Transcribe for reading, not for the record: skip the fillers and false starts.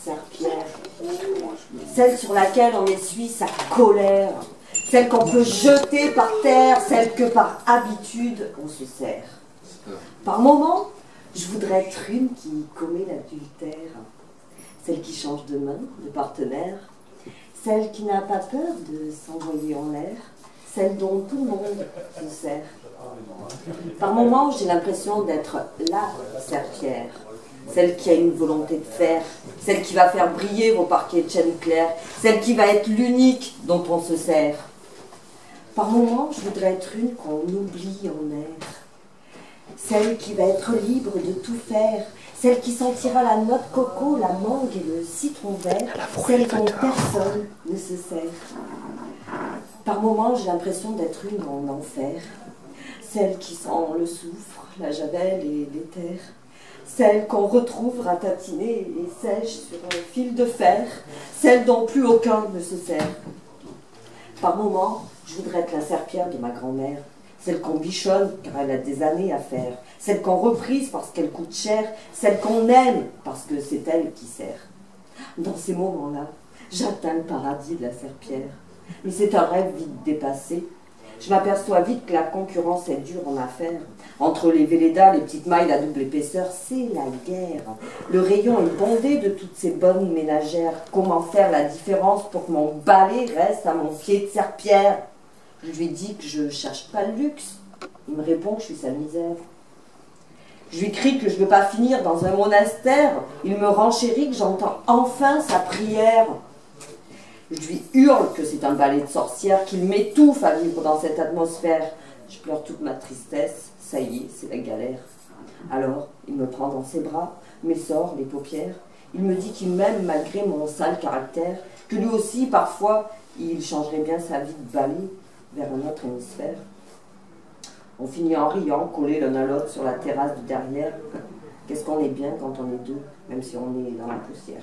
serpillère, celle sur laquelle on essuie sa colère, celle qu'on peut jeter par terre, celle que par habitude on se sert. Par moments, je voudrais être une qui commet l'adultère, celle qui change de main, de partenaire, celle qui n'a pas peur de s'envoyer en l'air, celle dont tout le monde se sert. Par moments, j'ai l'impression d'être la serpillère, celle qui a une volonté de faire, celle qui va faire briller vos parquets de chêne clair, celle qui va être l'unique dont on se sert. Par moments, je voudrais être une qu'on oublie en air, celle qui va être libre de tout faire, celle qui sentira la noix de coco, la mangue et le citron vert, celle dont personne ne se sert. Par moments, j'ai l'impression d'être une en enfer, celle qui sent le soufre, la javel et l'éther, celle qu'on retrouve ratatinée et sèche sur un fil de fer, celle dont plus aucun ne se sert. Par moments, je voudrais être la serpillère de ma grand-mère, celle qu'on bichonne car elle a des années à faire, celle qu'on reprise parce qu'elle coûte cher, celle qu'on aime parce que c'est elle qui sert. Dans ces moments-là, j'atteins le paradis de la serpillère, mais c'est un rêve vite dépassé. Je m'aperçois vite que la concurrence est dure en affaires. Entre les Vélédas, les petites mailles à double épaisseur, c'est la guerre. Le rayon est bondé de toutes ces bonnes ménagères. Comment faire la différence pour que mon balai reste à mon pied de serpillère? Je lui dis que je cherche pas le luxe. Il me répond que je suis sa misère. Je lui crie que je ne veux pas finir dans un monastère. Il me renchérit que j'entends enfin sa prière. Je lui hurle que c'est un balai de sorcière, qu'il m'étouffe à vivre dans cette atmosphère. Je pleure toute ma tristesse, ça y est, c'est la galère. Alors, il me prend dans ses bras, m'essore les paupières. Il me dit qu'il m'aime malgré mon sale caractère, que lui aussi, parfois, il changerait bien sa vie de balai vers un autre hémisphère. On finit en riant, collés l'un à l'autre sur la terrasse du derrière. Qu'est-ce qu'on est bien quand on est deux, même si on est dans la poussière.